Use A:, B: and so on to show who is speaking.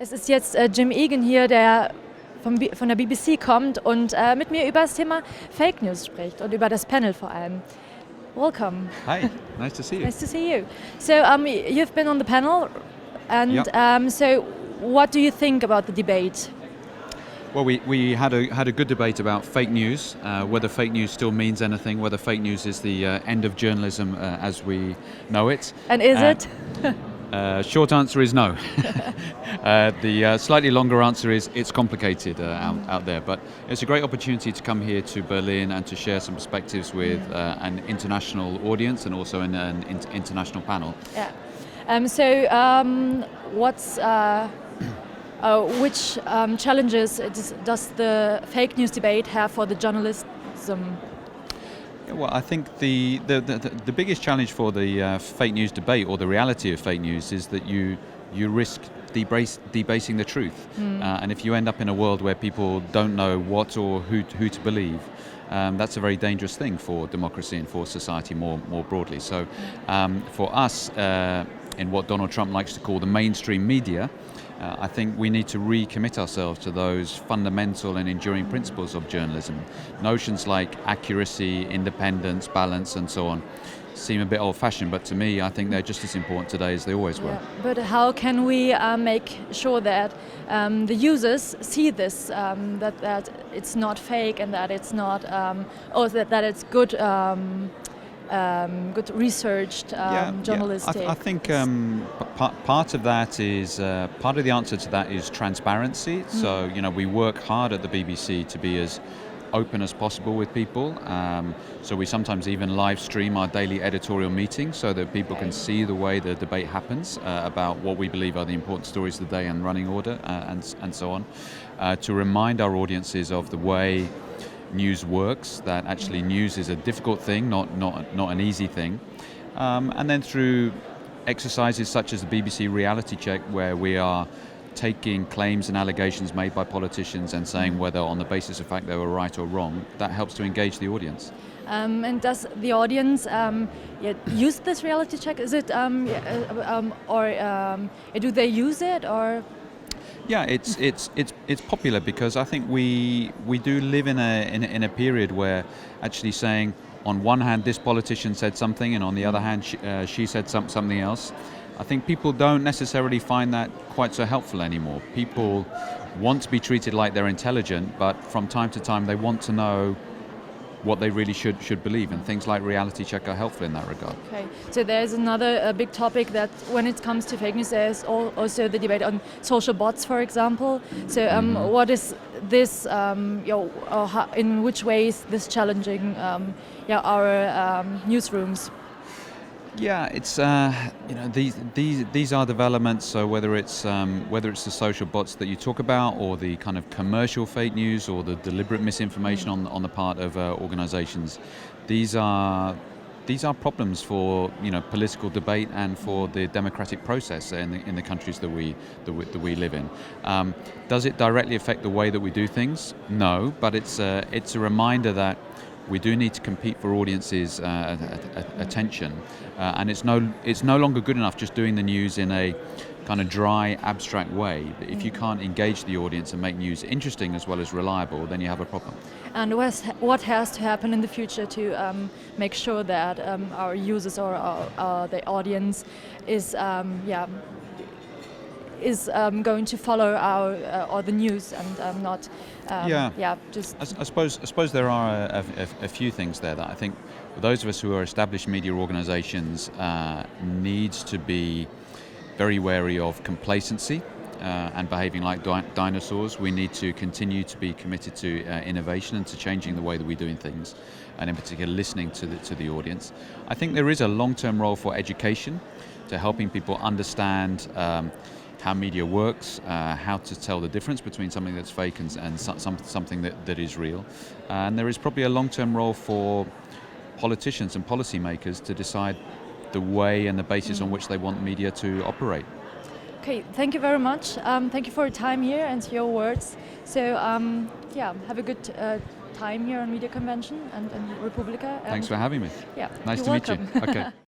A: Es ist jetzt Jim Egan hier, der von der BBC kommt und mit mir über das Thema Fake News spricht und über das Panel vor allem. Welcome.
B: Hi, nice to see you.
A: Nice to see you. So you've been on the panel, and
B: Yep.
A: so what do you think about the debate?
B: Well, we had a good debate about fake news, whether fake news still means anything, whether fake news is the end of journalism as we know it.
A: And is it?
B: Short answer is no. The slightly longer answer is it's complicated out there, but it's a great opportunity to come here to Berlin and to share some perspectives with an international audience and also in an international panel.
A: Yeah. Which challenges does the fake news debate have for the journalism?
B: Well, I think the biggest challenge for the fake news debate, or the reality of fake news, is that you risk debasing the truth. And if you end up in a world where people don't know what or who to believe, that's a very dangerous thing for democracy and for society more broadly. So for us, in what Donald Trump likes to call the mainstream media, I think we need to recommit ourselves to those fundamental and enduring principles of journalism. Notions like accuracy, independence, balance, and so on seem a bit old-fashioned, but to me, I think they're just as important today as they always were.
A: Yeah. But how can we make sure that the users see this, that it's not fake and that it's not, that it's good, good researched journalistic?
B: I think part of that is part of the answer to that is transparency. So we work hard at the BBC to be as open as possible with people. So we sometimes even live stream our daily editorial meetings so that people can see the way the debate happens about what we believe are the important stories of the day and running order and so on. To remind our audiences of the way news works, that actually news is a difficult thing, not an easy thing. And then through exercises such as the BBC Reality Check, where we are taking claims and allegations made by politicians and saying whether on the basis of fact they were right or wrong, that helps to engage the audience.
A: And does the audience use this reality check? Is it, or do they use it, or?
B: Yeah, it's popular because I think we do live in a period where actually saying on one hand this politician said something and on the other hand she said something else. I think people don't necessarily find that quite so helpful anymore. People want to be treated like they're intelligent, but from time to time they want to know what they really should believe, and things like reality check are helpful in that regard. Okay,
A: so there's another big topic that when it comes to fake news, there's also the debate on social bots, for example. So what is this, in which ways this challenging our newsrooms?
B: Yeah, it's these are developments. So whether it's the social bots that you talk about, or the kind of commercial fake news, or the deliberate misinformation on the part of organisations, these are problems for political debate and for the democratic process in the countries that we live in. Does it directly affect the way that we do things? No, but it's a reminder that we do need to compete for audiences' attention, and it's no longer good enough just doing the news in a kind of dry, abstract way. If you can't engage the audience and make news interesting as well as reliable, then you have a problem. And
A: what has to happen in the future to make sure that our users or the audience is going to follow our the news and not just.
B: I suppose there are a few things there that I think those of us who are established media organisations needs to be very wary of complacency and behaving like dinosaurs. We need to continue to be committed to innovation and to changing the way that we're doing things, and in particular listening to the audience. I think there is a long-term role for education, to helping people understand how media works, how to tell the difference between something that's fake and something that is real. And there is probably a long-term role for politicians and policymakers to decide the way and the basis on which they want media to operate.
A: Okay, thank you very much. Thank you for your time here and your words. So have a good time here on Media Convention and Republica.
B: Thanks for having me.
A: Yeah,
B: nice
A: you're
B: to
A: welcome.
B: meet you. Okay.